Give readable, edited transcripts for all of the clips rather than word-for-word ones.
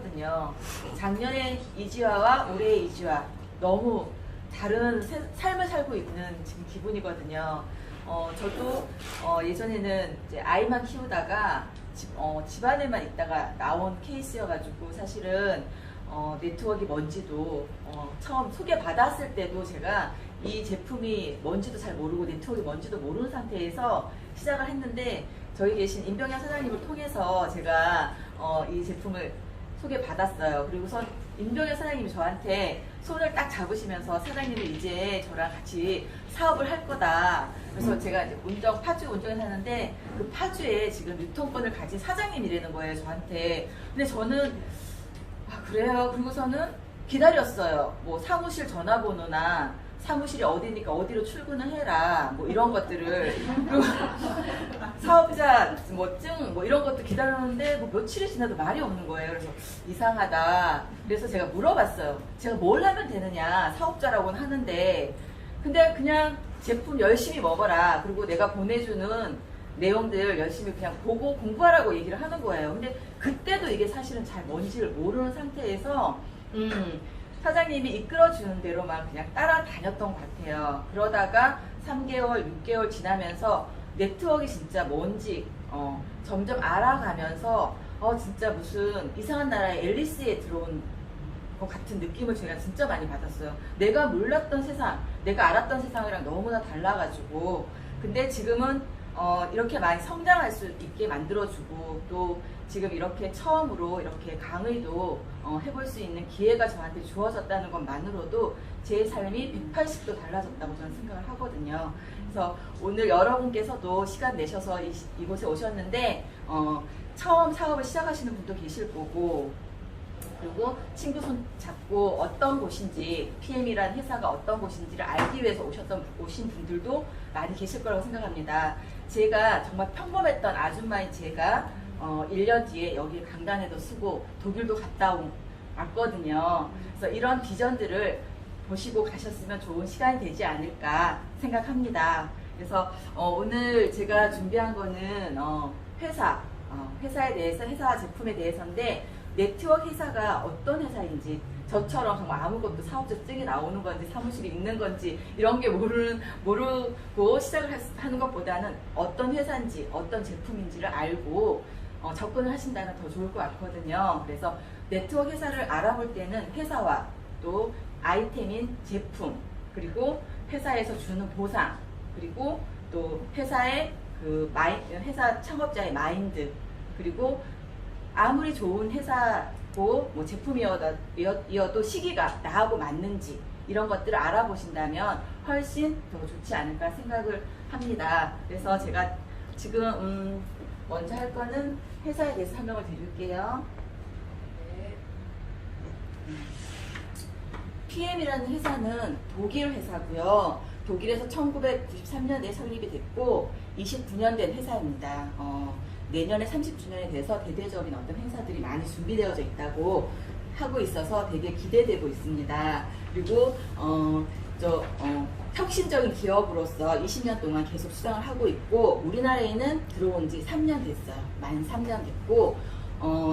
거든요. 작년의 이지화와 올해의 이지화 너무 다른 삶을 살고 있는 지금 기분이거든요. 저도 예전에는 이제 아이만 키우다가 집안에만 있다가 나온 케이스여가지고 사실은 네트워크 뭔지도 처음 소개받았을 때도 제가 이 제품이 뭔지도 잘 모르고 네트워크 뭔지도 모르는 상태에서 시작을 했는데 저희 계신 임병현 사장님을 통해서 제가 이 제품을 소개받았어요. 그리고선 임병현 사장님이 저한테 손을 딱 잡으시면서 사장님이 이제 저랑 같이 사업을 할 거다. 그래서 제가 이제 파주 운정에 사는데 그 파주에 지금 유통권을 가진 사장님이라는 거예요, 저한테. 근데 저는 그래요. 그리고서는 기다렸어요. 뭐 사무실 전화번호나 사무실이 어디니까 어디로 출근을 해라 뭐 이런 것들을 그리고 사업자 증 이런 것도 기다렸는데 뭐 며칠이 지나도 말이 없는 거예요. 그래서 이상하다. 그래서 제가 물어봤어요. 제가 뭘 하면 되느냐, 사업자라고는 하는데 근데 그냥 제품 열심히 먹어라, 그리고 내가 보내주는 내용들 열심히 그냥 보고 공부하라고 얘기를 하는 거예요. 근데 그때도 이게 사실은 잘 뭔지를 모르는 상태에서 사장님이 이끌어주는 대로만 그냥 따라다녔던 것 같아요. 그러다가 3개월, 6개월 지나면서 네트워크가 진짜 뭔지 점점 알아가면서 진짜 무슨 이상한 나라의 앨리스에 들어온 것 같은 느낌을 제가 진짜 많이 받았어요. 내가 몰랐던 세상, 내가 알았던 세상이랑 너무나 달라가지고 근데 지금은 이렇게 많이 성장할 수 있게 만들어주고 또 지금 이렇게 처음으로 이렇게 강의도 해볼 수 있는 기회가 저한테 주어졌다는 것만으로도 제 삶이 180도 달라졌다고 저는 생각을 하거든요. 그래서 오늘 여러분께서도 시간 내셔서 이곳에 오셨는데 처음 사업을 시작하시는 분도 계실 거고 그리고 친구 손 잡고 어떤 곳인지 PM이라는 회사가 어떤 곳인지를 알기 위해서 오신 분들도 많이 계실 거라고 생각합니다. 제가 정말 평범했던 아줌마인 제가 1년 뒤에 여기 강단에도 쓰고 독일도 갔다 왔거든요. 그래서 이런 비전들을 보시고 가셨으면 좋은 시간이 되지 않을까 생각합니다. 그래서 오늘 제가 준비한 거는 회사에 대해서, 회사 제품에 대해서인데 네트워크 회사가 어떤 회사인지 저처럼 정말 아무것도 사업자증이 나오는 건지 사무실이 있는 건지 이런 게 모르고 시작을 하는 것보다는 어떤 회사인지 어떤 제품인지를 알고 접근을 하신다면 더 좋을 것 같거든요. 그래서 네트워크 회사를 알아볼 때는 회사와 또 아이템인 제품 그리고 회사에서 주는 보상 그리고 또 회사의 회사 창업자의 마인드 그리고 아무리 좋은 회사고 뭐 제품이어도 시기가 나하고 맞는지 이런 것들을 알아보신다면 훨씬 더 좋지 않을까 생각을 합니다. 그래서 제가 지금 먼저 할 거는 회사에 대해서 설명을 드릴게요. PM이라는 회사는 독일 회사고요. 독일에서 1993년에 설립이 됐고 29년 된 회사입니다. 내년에 30주년이 돼서 대대적인 어떤 행사들이 많이 준비되어져 있다고 하고 있어서 되게 기대되고 있습니다. 그리고 혁신적인 기업으로서 20년 동안 계속 수상을 하고 있고 우리나라에는 들어온 지 3년 됐어요. 만 3년 됐고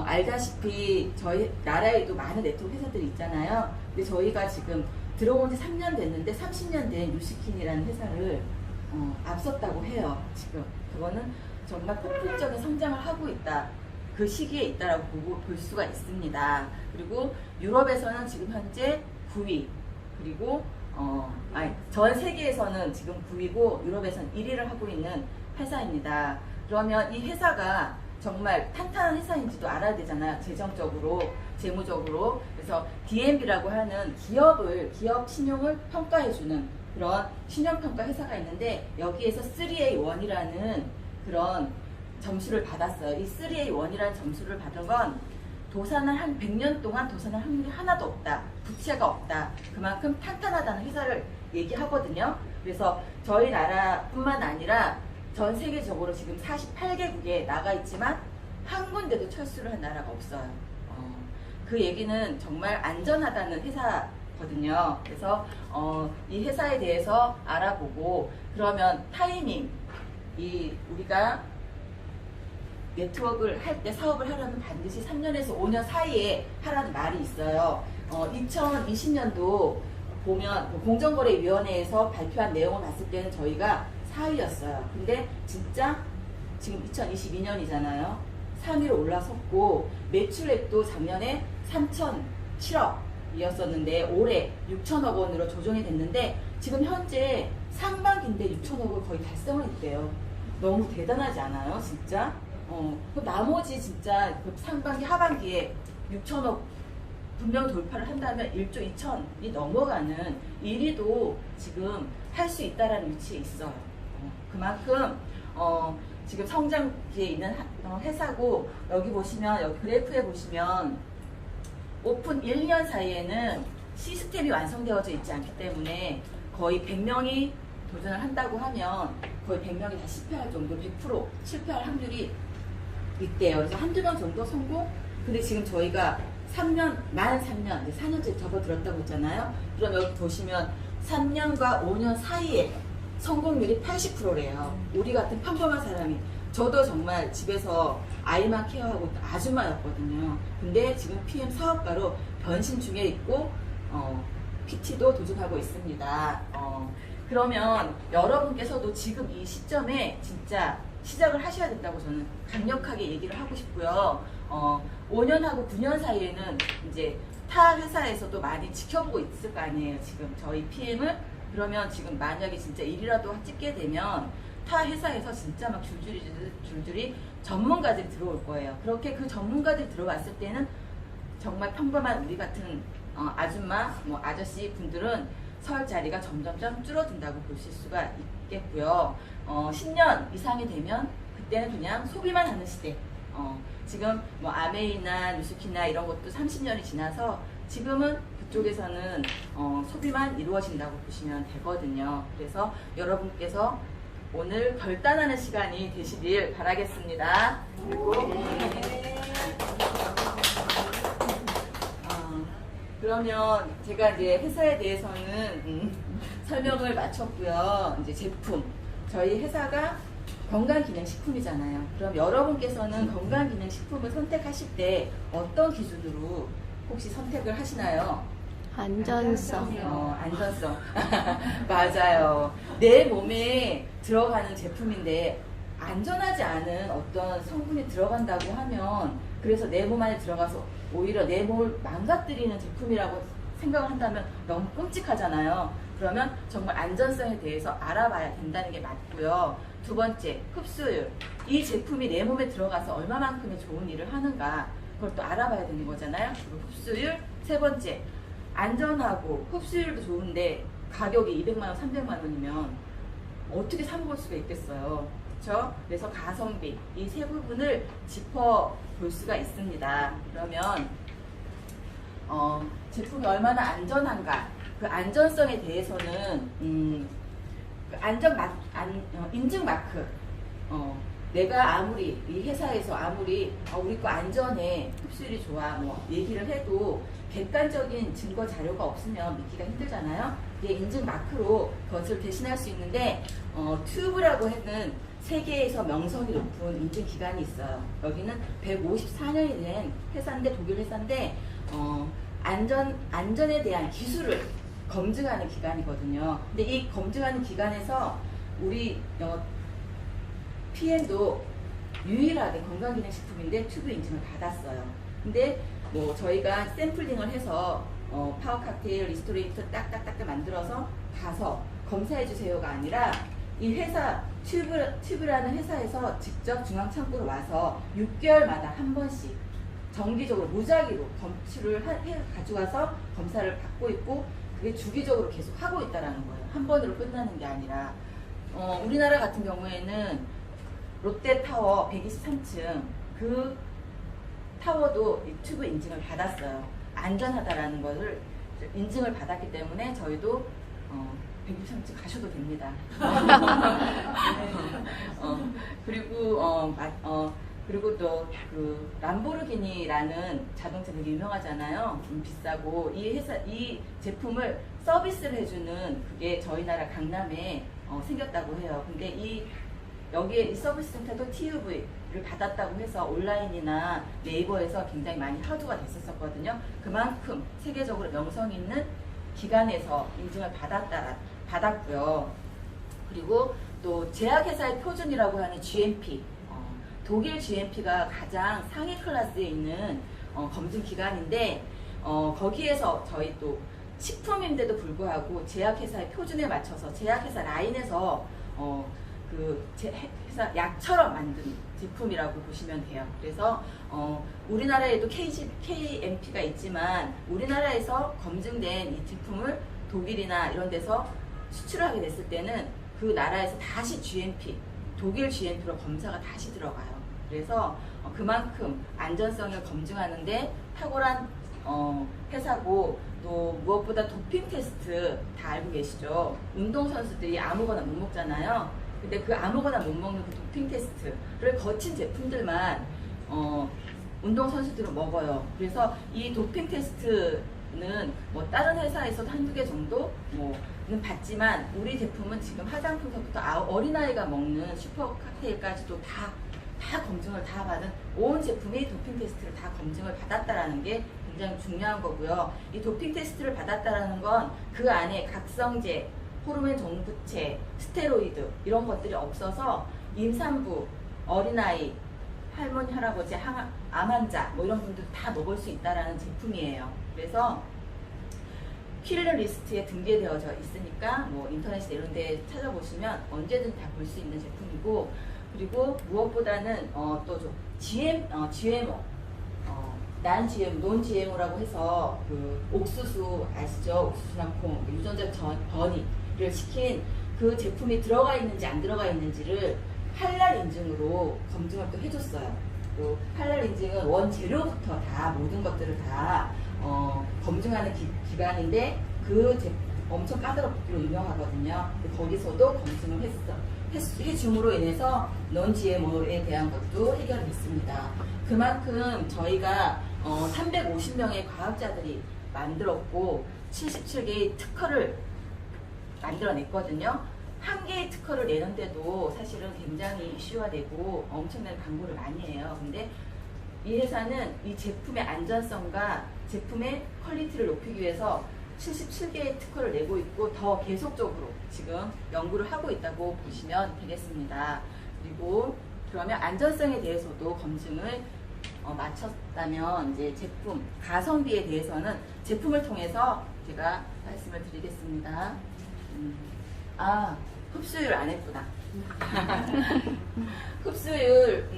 알다시피 저희 나라에도 많은 네트워크 회사들이 있잖아요. 근데 저희가 지금 들어온 지 3년 됐는데 30년 된 뉴스킨이라는 회사를 앞섰다고 해요. 지금 그거는 정말 폭풍적인 성장을 하고 있다. 그 시기에 있다라고 볼 수가 있습니다. 그리고 유럽에서는 지금 현재 9위 그리고 전 세계에서는 지금 9위고 유럽에서는 1위를 하고 있는 회사입니다. 그러면 이 회사가 정말 탄탄한 회사인지도 알아야 되잖아요. 재정적으로, 재무적으로. 그래서 DNB라고 하는 기업 신용을 평가해주는 그런 신용평가 회사가 있는데 여기에서 3A1이라는 그런 점수를 받았어요. 이 3A1이라는 점수를 받은 건 도산을 한 100년 동안 도산할 확률이 하나도 없다. 부채가 없다. 그만큼 탄탄하다는 회사를 얘기하거든요. 그래서 저희 나라뿐만 아니라 전 세계적으로 지금 48개국에 나가 있지만 한 군데도 철수를 한 나라가 없어요. 그 얘기는 정말 안전하다는 회사거든요. 그래서 이 회사에 대해서 알아보고 그러면 타이밍 우리가 네트워크를 할 때 사업을 하려면 반드시 3년에서 5년 사이에 하라는 말이 있어요. 2020년도 보면 공정거래위원회에서 발표한 내용을 봤을 때는 저희가 4위였어요. 근데 진짜 지금 2022년이잖아요. 3위로 올라섰고 매출액도 작년에 3,007억이었었는데 올해 6천억 원으로 조정이 됐는데 지금 현재 상반기인데 6천억을 거의 달성을 했대요. 너무 대단하지 않아요? 진짜? 그 나머지 진짜 그 상반기 하반기에 6천억 분명 돌파를 한다면 1조 2천이 넘어가는 1위도 지금 할 수 있다라는 위치에 있어요. 그만큼 지금 성장기에 있는 회사고 여기 보시면 여기 그래프에 보시면 오픈 1년 사이에는 시스템이 완성되어져 있지 않기 때문에 거의 100명이 도전을 한다고 하면 거의 100명이 다 실패할 정도 100% 실패할 확률이 있대요. 그래서 한두 명 정도 성공? 근데 지금 저희가 3년, 만 3년, 이제 4년째 접어들었다고 했잖아요. 그럼 여기 보시면 3년과 5년 사이에 성공률이 80%래요. 우리 같은 평범한 사람이. 저도 정말 집에서 아이만 케어하고 아줌마였거든요. 근데 지금 PM 사업가로 변신 중에 있고, PT도 도전하고 있습니다. 그러면 여러분께서도 지금 이 시점에 진짜 시작을 하셔야 된다고 저는 강력하게 얘기를 하고 싶고요. 5년하고 9년 사이에는 이제 타 회사에서도 많이 지켜보고 있을 거 아니에요. 지금 저희 PM을. 그러면 지금 만약에 진짜 일이라도 찍게 되면 타 회사에서 진짜 막 줄줄이 전문가들이 들어올 거예요. 그렇게 그 전문가들이 들어왔을 때는 정말 평범한 우리 같은 아줌마, 뭐 아저씨 분들은 설 자리가 점점점 줄어든다고 보실 수가 있겠고요. 10년 이상이 되면 그때는 그냥 소비만 하는 시대. 지금 뭐 아메이나 뉴스키나 이런 것도 30년이 지나서 지금은 그쪽에서는 소비만 이루어진다고 보시면 되거든요. 그래서 여러분께서 오늘 결단하는 시간이 되시길 바라겠습니다. 그리고 그러면 제가 이제 회사에 대해서는 설명을 마쳤고요. 이제 제품. 저희 회사가 건강기능식품이잖아요. 그럼 여러분께서는 건강기능식품을 선택하실 때 어떤 기준으로 혹시 선택을 하시나요? 안전성. 안전성. 맞아요. 내 몸에 들어가는 제품인데 안전하지 않은 어떤 성분이 들어간다고 하면 그래서 내 몸 안에 들어가서 오히려 내 몸을 망가뜨리는 제품이라고 생각을 한다면 너무 끔찍하잖아요. 그러면 정말 안전성에 대해서 알아봐야 된다는 게 맞고요. 두 번째, 흡수율. 이 제품이 내 몸에 들어가서 얼마만큼의 좋은 일을 하는가 그걸 또 알아봐야 되는 거잖아요. 그리고 흡수율. 세 번째, 안전하고 흡수율도 좋은데 가격이 200만 원, 300만 원이면 어떻게 사 먹을 수가 있겠어요. 그렇죠? 그래서 가성비 이 세 부분을 짚어볼 수가 있습니다. 그러면 제품이 얼마나 안전한가 그 안전성에 대해서는 인증 마크 내가 아무리 이 회사에서 아무리 우리 거 안전해 흡수율이 좋아 뭐 얘기를 해도 객관적인 증거 자료가 없으면 믿기가 힘들잖아요. 근데 인증 마크로 그것을 대신할 수 있는데 튜브라고 하는 세계에서 명성이 높은 인증 기관이 있어요. 여기는 154년이 된 회사인데 독일 회사인데 안전에 대한 기술을 검증하는 기관이거든요. 근데 이 검증하는 기관에서 우리 PM도 유일하게 건강기능식품인데 튜브 인증을 받았어요. 근데 뭐 저희가 샘플링을 해서 파워 칵테일, 리스토레이터 딱딱딱 만들어서 가서 검사해 주세요가 아니라 이 회사 튜브라는 회사에서 직접 중앙창고로 와서 6개월마다 한 번씩 정기적으로 무작위로 검출을 가져와서 검사를 받고 있고 그게 주기적으로 계속 하고 있다라는 거예요. 한 번으로 끝나는 게 아니라 우리나라 같은 경우에는 롯데타워 123층 그 타워도 튜브 인증을 받았어요. 안전하다라는 것을 인증을 받았기 때문에 저희도 123층 가셔도 됩니다. 그리고 또 그 람보르기니라는 자동차 되게 유명하잖아요. 비싸고 이 제품을 서비스를 해주는 그게 저희 나라 강남에 생겼다고 해요. 근데 여기에 이 서비스 센터도 TUV 받았다고 해서 온라인이나 네이버에서 굉장히 많이 화두가 됐었거든요. 그만큼 세계적으로 명성 있는 기관에서 인증을 받았고요. 그리고 또 제약회사의 표준이라고 하는 GMP, 독일 GMP가 가장 상위 클래스에 있는 검증 기관인데 거기에서 저희 또 식품인데도 불구하고 제약회사의 표준에 맞춰서 제약회사 라인에서 그 회사 약처럼 만든 제품이라고 보시면 돼요. 그래서 우리나라에도 KMP가 있지만 우리나라에서 검증된 이 제품을 독일이나 이런 데서 수출을 하게 됐을 때는 그 나라에서 다시 GMP, 독일 GMP로 검사가 다시 들어가요. 그래서 그만큼 안전성을 검증하는데 탁월한 회사고, 또 무엇보다 도핑 테스트 다 알고 계시죠? 운동선수들이 아무거나 못 먹잖아요. 근데 그 아무거나 못 먹는 그 도핑 테스트를 거친 제품들만 운동선수들은 먹어요. 그래서 이 도핑 테스트는 뭐 다른 회사에서도 한두 개 정도 는 받지만 우리 제품은 지금 화장품부터 어린아이가 먹는 슈퍼 칵테일까지도 다 검증을 다 받은 온 제품이 도핑 테스트를 다 검증을 받았다라는 게 굉장히 중요한 거고요. 이 도핑 테스트를 받았다라는 건 그 안에 각성제, 호르몬 정부체, 스테로이드 이런 것들이 없어서 임산부, 어린아이, 할머니, 할아버지, 암 환자 뭐 이런 분들 다 먹을 수 있다라는 제품이에요. 그래서 킬러 리스트에 등재되어져 있으니까 뭐 인터넷 이런 데 찾아보시면 언제든 다 볼 수 있는 제품이고, 그리고 무엇보다는 또 좀 GMO, 논 GMO라고 해서 그 옥수수 아시죠? 옥수수나 콩, 유전자 변이를 시킨 그 제품이 들어가 있는지 안 들어가 있는지를 할랄 인증으로 검증을 또 해줬어요. 또 할랄 인증은 원재료부터 다 모든 것들을 다 검증하는 기관인데 엄청 까다롭기로 유명하거든요. 거기서도 검증을 해줌으로 인해서 논 GMO에 대한 것도 해결했습니다. 그만큼 저희가 350명의 과학자들이 만들었고 77개의 특허를 만들어냈거든요. 한 개의 특허를 내는데도 사실은 굉장히 이슈화되고 엄청난 광고를 많이 해요. 근데 이 회사는 이 제품의 안전성과 제품의 퀄리티를 높이기 위해서 77개의 특허를 내고 있고 더 계속적으로 지금 연구를 하고 있다고 보시면 되겠습니다. 그리고 그러면 안전성에 대해서도 검증을 마쳤다면 이제 제품 가성비에 대해서는 제품을 통해서 제가 말씀을 드리겠습니다. 흡수율 안 했구나. 흡수율,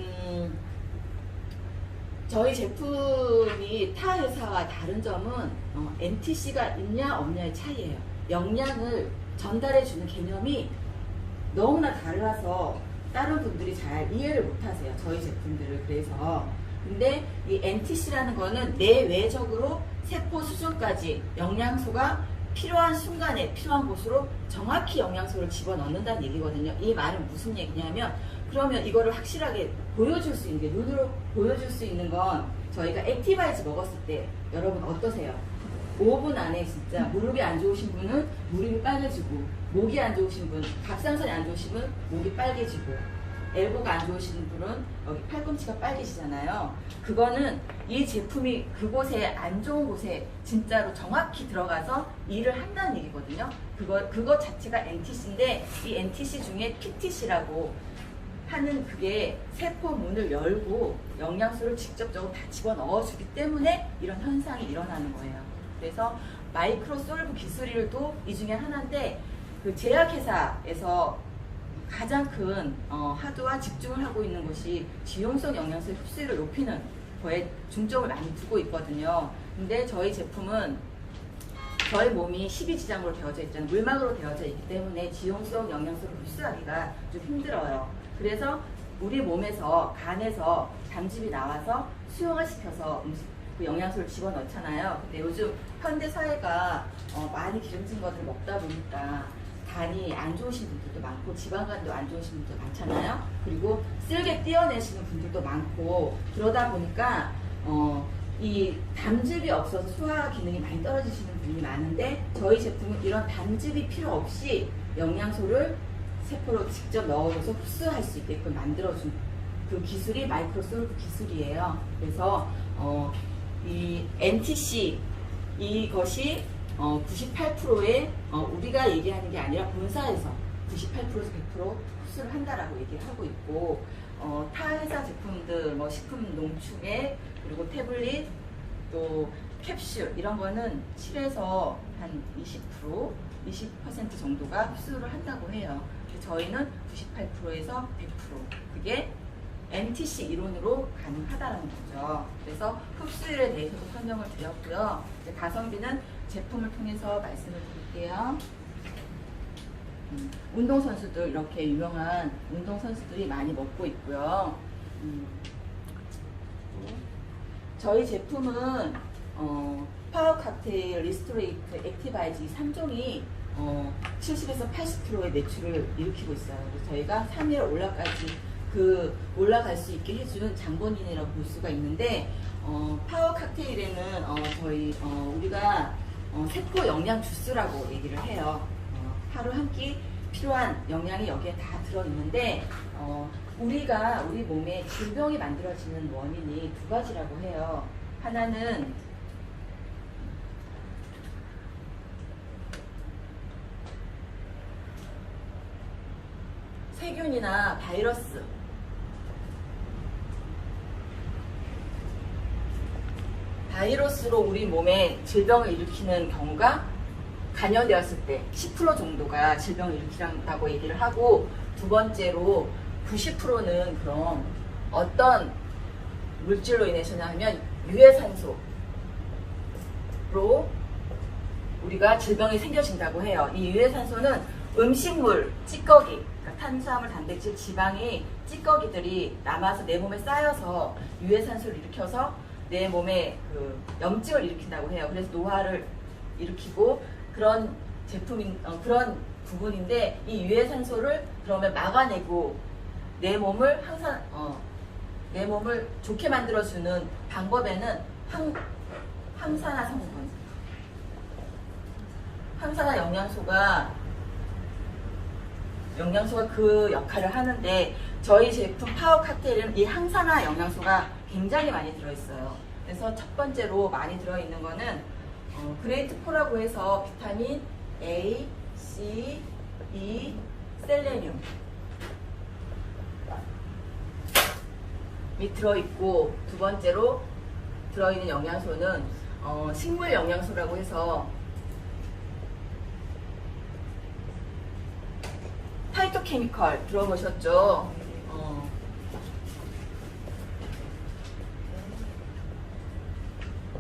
저희 제품이 타 회사와 다른 점은 NTC가 있냐 없냐의 차이예요. 영양을 전달해주는 개념이 너무나 달라서 다른 분들이 잘 이해를 못하세요. 저희 제품들을. 그래서 근데 이 NTC라는 거는 내외적으로 세포 수준까지 영양소가 필요한 순간에 필요한 곳으로 정확히 영양소를 집어넣는다는 얘기거든요. 이 말은 무슨 얘기냐면, 그러면 이거를 확실하게 보여줄 수 있는 게, 눈으로 보여줄 수 있는 건 저희가 액티바이즈 먹었을 때 여러분 어떠세요? 5분 안에 진짜 무릎이 안 좋으신 분은 무릎이 빨개지고, 목이 안 좋으신 분, 갑상선이 안 좋으신 분은 목이 빨개지고, 엘보가 안 좋으신 분은 여기 팔꿈치가 빨개지잖아요. 그거는 이 제품이 그곳에 안 좋은 곳에 진짜로 정확히 들어가서 일을 한다는 얘기거든요. 그거 자체가 NTC인데, 이 NTC 중에 PTC라고 하는 그게 세포 문을 열고 영양소를 직접적으로 다 집어넣어 주기 때문에 이런 현상이 일어나는 거예요. 그래서 마이크로솔브 기술도 이 중에 하나인데, 그 제약회사에서 가장 큰 하드와 집중을 하고 있는 것이 지용성 영양소의 흡수율을 높이는 거에 중점을 많이 두고 있거든요. 근데 저희 제품은 저희 몸이 12지장으로 되어져 있잖아요. 물막으로 되어져 있기 때문에 지용성 영양소를 흡수하기가 좀 힘들어요. 그래서 우리 몸에서, 간에서 담즙이 나와서 수용을 시켜서 그 영양소를 집어넣잖아요. 근데 요즘 현대 사회가 많이 기름진 것을 먹다 보니까 간이 안 좋으신 분들도 많고, 지방간도 안 좋으신 분들 많잖아요. 그리고 쓸개 떼어내시는 분들도 많고, 그러다 보니까 이 담즙이 없어서 소화 기능이 많이 떨어지시는 분이 많은데, 저희 제품은 이런 담즙이 필요 없이 영양소를 세포로 직접 넣어줘서 흡수할 수 있게끔 만들어준 그 기술이 마이크로솔브 기술이에요. 그래서 이 NTC 이것이 98%의 우리가 얘기하는 게 아니라 본사에서 98%에서 100% 흡수를 한다라고 얘기를 하고 있고, 타 회사 제품들 뭐 식품 농축액 그리고 태블릿 또 캡슐 이런 거는 7에서 한 20% 정도가 흡수를 한다고 해요. 저희는 98%에서 100% 그게 NTC 이론으로 가능하다는 거죠. 그래서 흡수율에 대해서도 설명을 드렸고요. 이제 가성비는 제품을 통해서 말씀을 드릴게요. 운동선수들, 이렇게 유명한 운동선수들이 많이 먹고 있고요. 저희 제품은 파워 칵테일, 리스토레이트, 액티바이즈 이 3종이 70에서 80%의 매출을 일으키고 있어요. 그래서 저희가 3일 올라갈 수 있게 해준 장본인이라고 볼 수가 있는데, 파워 칵테일에는 우리가 세포 영양 주스라고 얘기를 해요. 하루 한 끼 필요한 영양이 여기에 다 들어있는데, 우리 몸에 질병이 만들어지는 원인이 두 가지라고 해요. 하나는 세균이나 바이러스로 우리 몸에 질병을 일으키는 경우가 감염되었을 때 10% 정도가 질병을 일으키라고 얘기를 하고, 두 번째로 90%는 그럼 어떤 물질로 인해서냐 하면 유해산소로 우리가 질병이 생겨진다고 해요. 이 유해산소는 음식물, 찌꺼기, 그러니까 탄수화물, 단백질, 지방이 찌꺼기들이 남아서 내 몸에 쌓여서 유해산소를 일으켜서 내 몸에 그 염증을 일으킨다고 해요. 그래서 노화를 일으키고 그런 그런 부분인데, 이 유해산소를 그러면 막아내고 내 몸을 좋게 만들어주는 방법에는 항산화 영양소가 그 역할을 하는데, 저희 제품 파워 칵테일은 이 항산화 영양소가 굉장히 많이 들어있어요. 그래서 첫 번째로 많이 들어있는 거는 그레이트 4라고 해서 비타민 A, C, E, 셀레늄 이 들어있고, 두 번째로 들어있는 영양소는 식물 영양소라고 해서 파이토케미컬 들어보셨죠?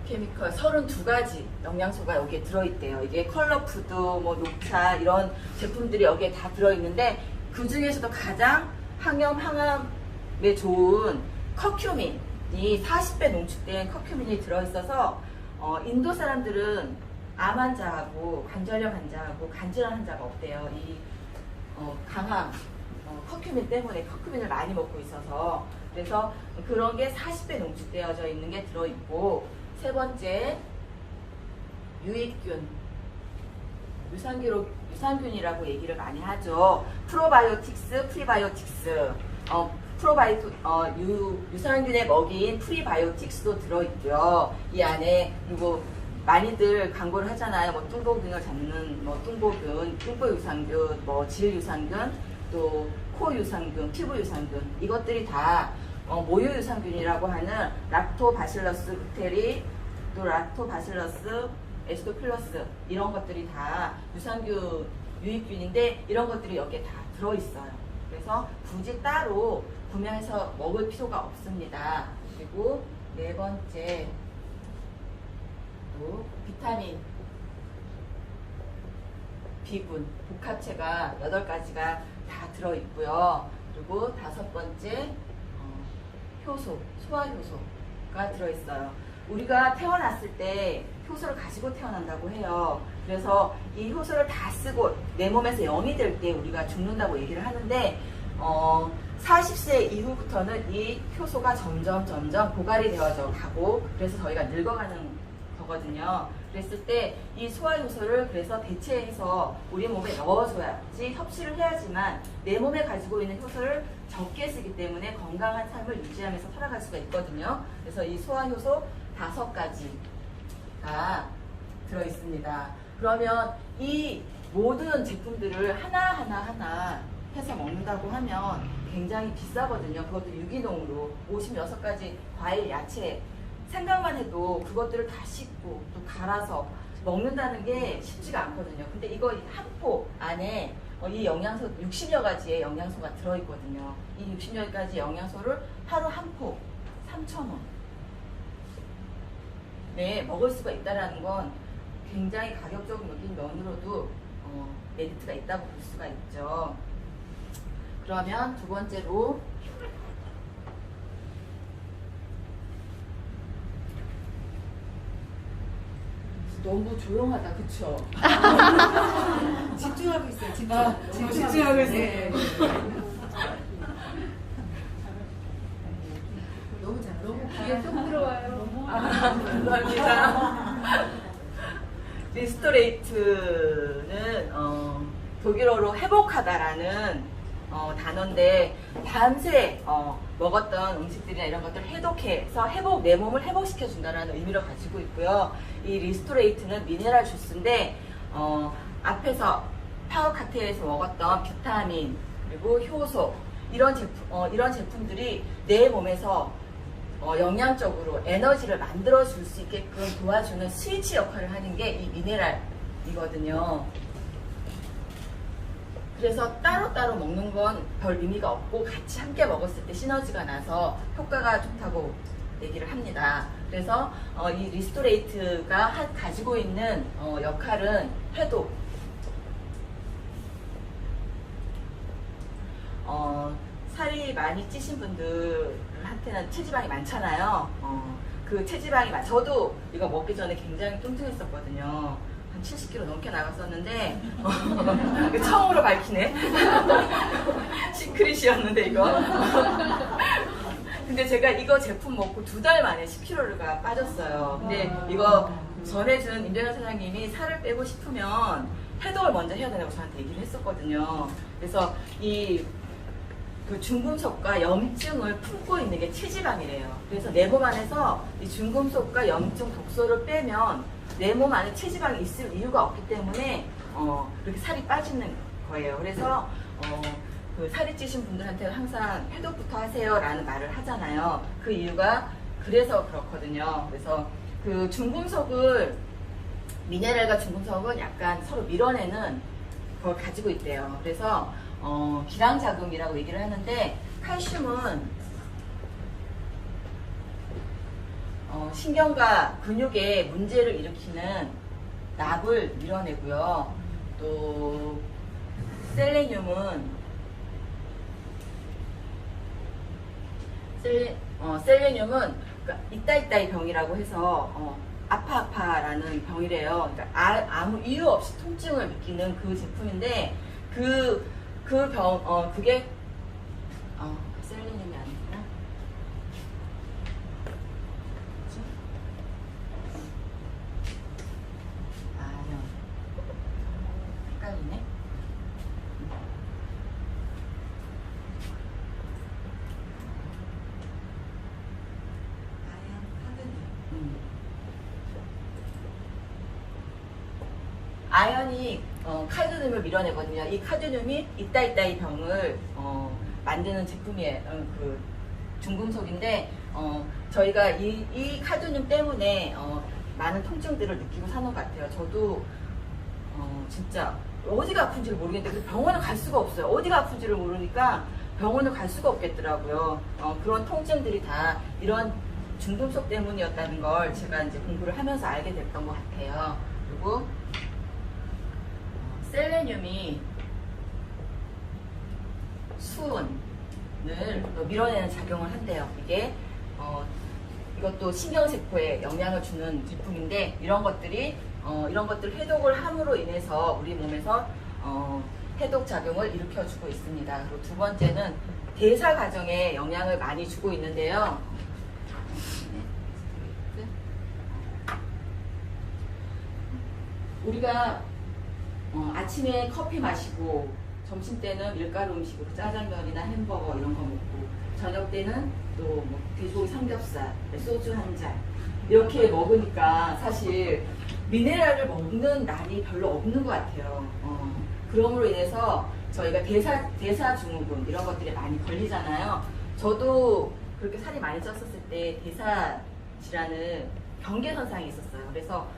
케미컬 32가지 영양소가 여기에 들어있대요. 이게 컬러푸드, 뭐 녹차 이런 제품들이 여기에 다 들어있는데, 그 중에서도 가장 항암에 좋은 커큐민이 40배 농축된 커큐민이 들어있어서 인도 사람들은 암 환자하고 관절염 환자하고 간질환 환자가 없대요. 이 강함 커큐민 때문에 커큐민을 많이 먹고 있어서. 그래서 그런 게 40배 농축되어져 있는 게 들어있고, 세 번째 유익균, 유산균이라고 얘기를 많이 하죠. 프로바이오틱스, 프리바이오틱스. 유산균에 먹인 프리바이오틱스도 들어있고요. 이 안에. 그리고 많이들 광고를 하잖아요. 뭐 뚱보균을 잡는 뚱보균, 뚱보유산균, 질유산균, 또 코유산균, 피부유산균, 이것들이 다 모유유산균이라고 하는 락토바실러스 루테리, 또 락토바실러스 에스토필러스, 이런 것들이 다 유산균, 유익균인데, 이런 것들이 여기에 다 들어있어요. 그래서 굳이 따로 구매해서 먹을 필요가 없습니다. 그리고 네 번째, 또 비타민, B군, 복합체가 8가지가 다 들어있고요. 그리고 다섯 번째, 효소, 소화효소가 들어있어요. 우리가 태어났을 때 효소를 가지고 태어난다고 해요. 그래서 이 효소를 다 쓰고 내 몸에서 0이 될 때 우리가 죽는다고 얘기를 하는데, 40세 이후부터는 이 효소가 점점 고갈이 되어져 가고, 그래서 저희가 늙어가는 거거든요. 그랬을 때 이 소화 효소를 그래서 대체해서 우리 몸에 넣어줘야지 섭취를 해야지만 내 몸에 가지고 있는 효소를 적게 쓰기 때문에 건강한 삶을 유지하면서 살아갈 수가 있거든요. 그래서 이 소화 효소 5가지가 들어 있습니다. 그러면 이 모든 제품들을 하나 해서 먹는다고 하면 굉장히 비싸거든요. 그것도 유기농으로 56가지 과일, 야채 생각만 해도 그것들을 다 씻고 또 갈아서 먹는다는 게 쉽지가 않거든요. 근데 이거 한 포 안에 이 영양소 60여 가지의 영양소가 들어있거든요. 이 60여 가지 영양소를 하루 한 포 3,000원 네, 먹을 수가 있다는 건 굉장히 가격적인 면으로도 메리트가 있다고 볼 수가 있죠. 그러면 두 번째로 너무 조용하다, 그쵸? 집중하고 있어요. 집중하고 있어요. 네. 너무 귀에 쏙 들어와요. 감사합니다. 리스토레이트는 독일어로 회복하다라는 단어인데 밤새 먹었던 음식들이나 이런 것들을 해독해서 내 몸을 회복시켜 준다는 의미를 가지고 있고요. 이 리스토레이트는 미네랄 주스인데 앞에서 파워카테에서 먹었던 비타민 그리고 효소 이런 제품들이 내 몸에서 영양적으로 에너지를 만들어 줄 수 있게끔 도와주는 스위치 역할을 하는 게 이 미네랄이거든요. 그래서 따로따로 먹는 건 별 의미가 없고 같이 함께 먹었을 때 시너지가 나서 효과가 좋다고 얘기를 합니다. 그래서 이 리스토레이트가 가지고 있는 역할은 해독, 살이 많이 찌신 분들한테는 체지방이 많잖아요. 그 체지방이 저도 이거 먹기 전에 굉장히 뚱뚱했었거든요. 한 70kg 넘게 나갔었는데 처음으로 밝히네. 시크릿이었는데 이거. 근데 제가 이거 제품 먹고 2달 만에 10kg가 빠졌어요. 근데 이거 전해준 임정현 사장님이 살을 빼고 싶으면 해독을 먼저 해야 된다고 저한테 얘기를 했었거든요. 그래서 그 중금속과 염증을 품고 있는 게 체지방이래요. 그래서 내 몸 안에서 이 중금속과 염증 독소를 빼면 내 몸 안에 체지방이 있을 이유가 없기 때문에 그렇게 살이 빠지는 거예요. 그래서 그 살이 찌신 분들한테는 항상 해독부터 하세요 라는 말을 하잖아요. 그 이유가 그래서 그렇거든요. 그래서 그 중금속을 미네랄과 중금속은 약간 서로 밀어내는 걸 가지고 있대요. 그래서 기량자금이라고 얘기를 하는데 칼슘은 신경과 근육에 문제를 일으키는 납을 밀어내고요. 또 셀레늄은 그러니까 이따이 병이라고 해서 아파라는 병이래요. 그러니까 아무 이유 없이 통증을 느끼는 그 제품인데 그게 셀레늄이 아니구나. 아니요. 헷갈리네. 아연이 카드뮴을 밀어내거든요. 이 카드뮴이 이따이 병을 만드는 제품이에요. 그 중금속인데 저희가 이 카드뮴 때문에 많은 통증들을 느끼고 사는 것 같아요. 저도 진짜 어디가 아픈지를 모르겠는데 병원을 갈 수가 없어요. 어디가 아픈지를 모르니까 병원을 갈 수가 없겠더라고요. 그런 통증들이 다 이런 중금속 때문이었다는 걸 제가 이제 공부를 하면서 알게 됐던 것 같아요. 그리고 셀레늄이 수은을 밀어내는 작용을 한대요. 이게 이것도 신경세포에 영향을 주는 제품인데 이런 것들 해독을 함으로 인해서 우리 몸에서 해독 작용을 일으켜주고 있습니다. 그리고 두 번째는 대사 과정에 영향을 많이 주고 있는데요. 우리가 아침에 커피 마시고 점심 때는 밀가루 음식으로 짜장면이나 햄버거 이런 거 먹고 저녁 때는 또 뭐 돼지고기 삼겹살, 소주 한 잔 이렇게 먹으니까 사실 미네랄을 먹는 날이 별로 없는 것 같아요. 그럼으로 인해서 저희가 대사증후군 이런 것들이 많이 걸리잖아요. 저도 그렇게 살이 많이 쪘었을 때 대사 질환은 경계선상에 있었어요. 그래서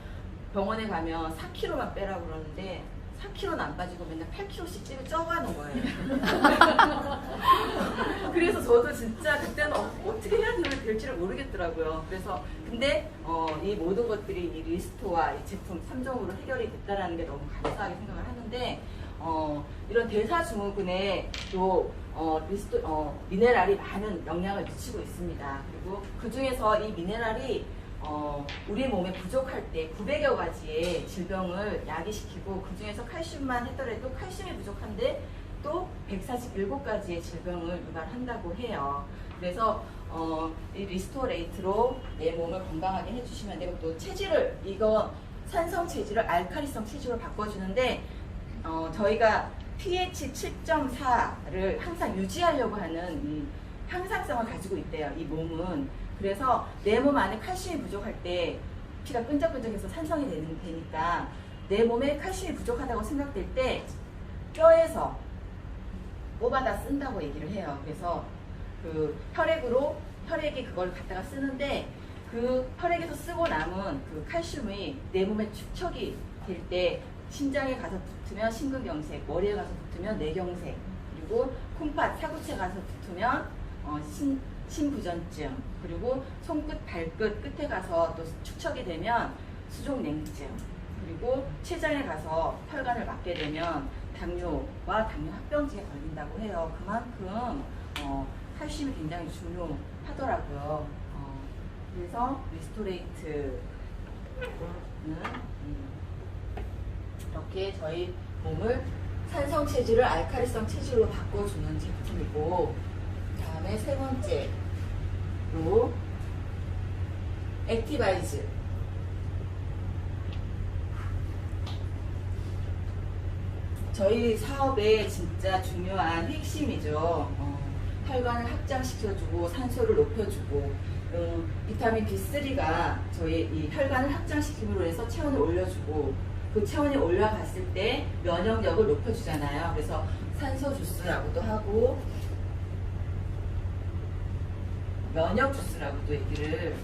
병원에 가면 4kg만 빼라고 그러는데 4kg는 안 빠지고 맨날 8kg씩 쪄가는 거예요. 그래서 저도 진짜 그때는 어떻게 해야 될지를 모르겠더라고요. 그래서 근데 이 모든 것들이 이 리스토와 이 제품 3종으로 해결이 됐다는 게 너무 감사하게 생각을 하는데 이런 대사증후군에 또 미네랄이 많은 영향을 미치고 있습니다. 그리고 그 중에서 이 미네랄이 우리 몸에 부족할 때 900여 가지의 질병을 야기시키고 그 중에서 칼슘만 했더라도 칼슘이 부족한데 또 147가지의 질병을 유발한다고 해요. 그래서 이 리스토레이트로 내 몸을 건강하게 해주시면 되고 또 체질을 이거 산성 체질을 알칼리성 체질로 바꿔주는데 저희가 pH 7.4를 항상 유지하려고 하는 이 항상성을 가지고 있대요. 이 몸은. 그래서 내 몸 안에 칼슘이 부족할 때 피가 끈적끈적해서 산성이 되니까 내 몸에 칼슘이 부족하다고 생각될 때 뼈에서 뽑아다 쓴다고 얘기를 해요. 그래서 그 혈액이 그걸 갖다가 쓰는데 그 혈액에서 쓰고 남은 그 칼슘이 내 몸에 축적이 될 때 심장에 가서 붙으면 심근경색, 머리에 가서 붙으면 뇌경색, 그리고 콩팥, 사구체 가서 붙으면 심부전증, 그리고 손끝, 발끝 끝에 가서 또 축적이 되면 수족냉증, 그리고 췌장에 가서 혈관을 막게 되면 당뇨와 당뇨 합병증에 걸린다고 해요. 그만큼 칼슘이 굉장히 중요하더라고요. 그래서 리스토레이트는 이렇게 저희 몸을 산성 체질을 알칼리성 체질로 바꿔주는 제품이고, 다음에 세 번째로 액티바이즈. 저희 사업의 진짜 중요한 핵심이죠. 혈관을 확장시켜주고 산소를 높여주고 비타민 B3가 저희 이 혈관을 확장시킴으로 해서 체온을 올려주고 그 체온이 올라갔을 때 면역력을 높여주잖아요. 그래서 산소 주스라고도 하고 면역 주스라고도 얘기를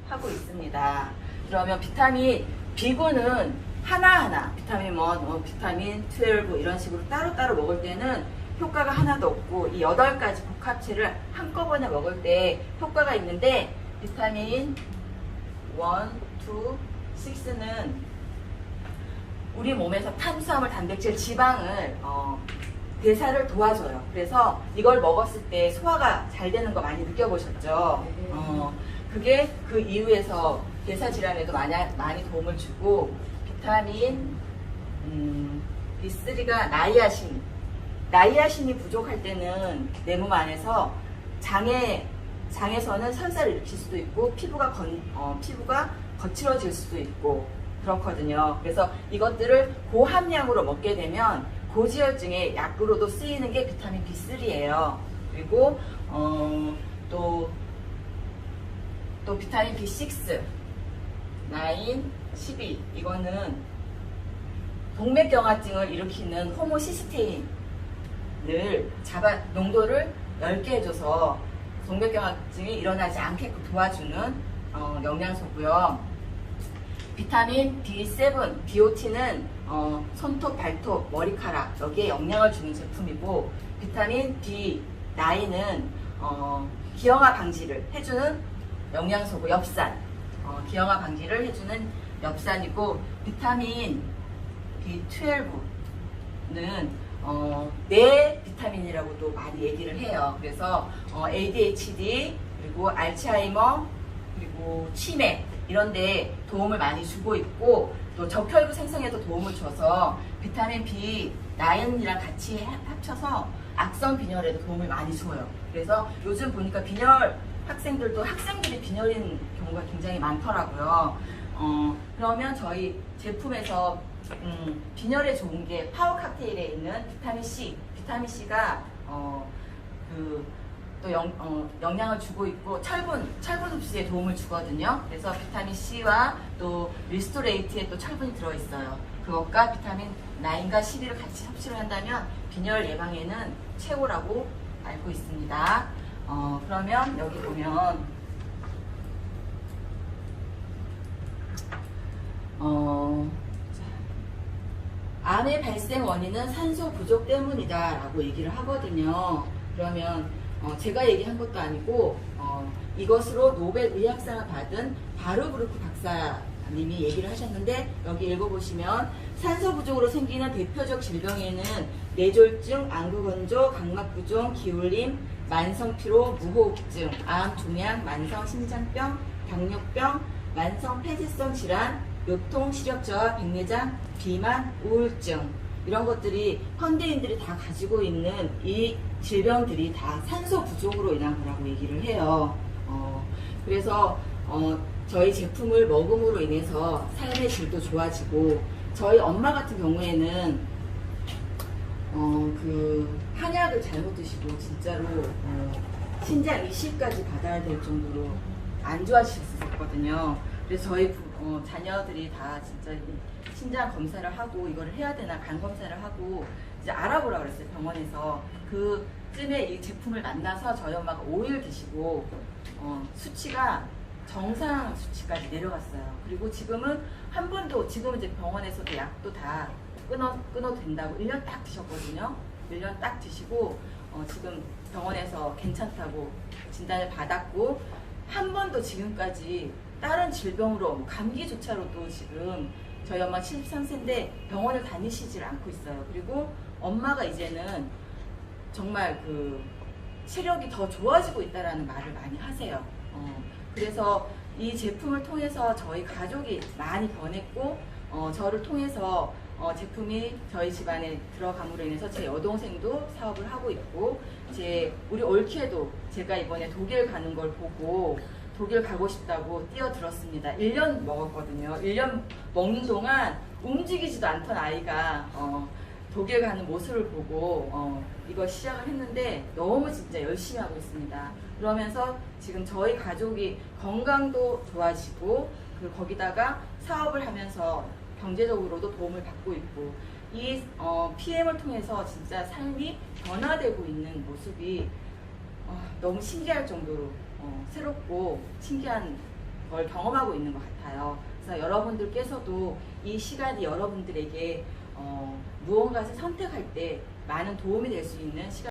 하고 있습니다. 그러면 비타민 B군은 하나하나 비타민 1, 비타민 12 이런 식으로 따로따로 먹을 때는 효과가 하나도 없고 이 8가지 복합체를 한꺼번에 먹을 때 효과가 있는데 비타민 1, 2, 6는 우리 몸에서 탄수화물, 단백질, 지방을 대사를 도와줘요. 그래서 이걸 먹었을 때 소화가 잘 되는 거 많이 느껴보셨죠? 그게 그 이후에서 대사 질환에도 많이 도움을 주고 비타민 B3가 나이아신이 부족할 때는 내 몸 안에서 장에서는 설사를 일으킬 수도 있고 피부가 거칠어질 수도 있고 그렇거든요. 그래서 이것들을 고함량으로 먹게 되면 고지혈증의 약으로도 쓰이는 게 비타민 B3예요. 그리고 또 비타민 B6, 9, 12 이거는 동맥경화증을 일으키는 호모시스테인을 농도를 넓게 해줘서 동맥경화증이 일어나지 않게끔 도와주는 영양소고요. 비타민 B7, 비오틴은 손톱, 발톱, 머리카락 여기에 영향을 주는 제품이고 비타민 B9은 기형아 방지를 해주는 영양소고 엽산, 기형아 방지를 해주는 엽산이고 비타민 B12는 뇌 비타민이라고도 많이 얘기를 해요. 그래서 ADHD 그리고 알츠하이머 그리고 치매 이런 데 도움을 많이 주고 있고 또 적혈구 생성에도 도움을 줘서 비타민 B9이랑 같이 합쳐서 악성 빈혈에도 도움을 많이 줘요. 그래서 요즘 보니까 학생들이 빈혈인 경우가 굉장히 많더라고요. 그러면 저희 제품에서 빈혈에 좋은 게 파워 칵테일에 있는 비타민 C. 비타민 C가 또 영양을 주고 있고 철분 흡수에 도움을 주거든요. 그래서 비타민 C와 또 리스토레이트에 또 철분이 들어있어요. 그것과 비타민 9과 11을 같이 섭취를 한다면 빈혈 예방에는 최고라고 알고 있습니다. 그러면 여기 보면 암의 발생 원인은 산소 부족 때문이다 라고 얘기를 하거든요. 그러면 제가 얘기한 것도 아니고 이것으로 노벨 의학상을 받은 바르부르크 박사님이 얘기를 하셨는데, 여기 읽어보시면 산소 부족으로 생기는 대표적 질병에는 뇌졸중, 안구건조, 각막부종, 기울림, 만성피로, 무호흡증, 암, 종양, 만성심장병, 당뇨병, 만성 폐쇄성 질환, 요통, 시력저하, 백내장, 비만, 우울증, 이런 것들이 현대인들이 다 가지고 있는 이 질병들이 다 산소 부족으로 인한 거라고 얘기를 해요. 그래서 저희 제품을 먹음으로 인해서 삶의 질도 좋아지고, 저희 엄마 같은 경우에는 한약을 잘못 드시고 진짜로 신장 이식까지 받아야 될 정도로 안 좋아지셨었거든요. 그래서 저희 자녀들이 다 진짜 신장 검사를 하고 이거를 해야 되나 간 검사를 하고 이제 알아보라 그랬어요, 병원에서. 그쯤에 이 제품을 만나서 저희 엄마가 5일 드시고 수치가 정상 수치까지 내려갔어요. 그리고 지금은 한 번도, 지금 이제 병원에서도 약도 다 끊어도 된다고 1년 딱 드셨거든요. 1년 딱 드시고 지금 병원에서 괜찮다고 진단을 받았고, 한 번도 지금까지 다른 질병으로, 감기조차로도 지금 저희 엄마 73세인데 병원을 다니시질 않고 있어요. 그리고 엄마가 이제는 정말 체력이 더 좋아지고 있다라는 말을 많이 하세요. 그래서 이 제품을 통해서 저희 가족이 많이 변했고, 저를 통해서 제품이 저희 집안에 들어감으로 인해서 제 여동생도 사업을 하고 있고, 우리 올케도 제가 이번에 독일 가는 걸 보고 독일 가고 싶다고 뛰어들었습니다. 1년 먹었거든요. 1년 먹는 동안 움직이지도 않던 아이가 독일 가는 모습을 보고 이거 시작을 했는데 너무 진짜 열심히 하고 있습니다. 그러면서 지금 저희 가족이 건강도 좋아지고, 그리고 거기다가 사업을 하면서 경제적으로도 도움을 받고 있고, 이 PM을 통해서 진짜 삶이 변화되고 있는 모습이 너무 신기할 정도로 새롭고 신기한 걸 경험하고 있는 것 같아요. 그래서 여러분들께서도 이 시간이 여러분들에게 무언가를 선택할 때 많은 도움이 될 수 있는 시간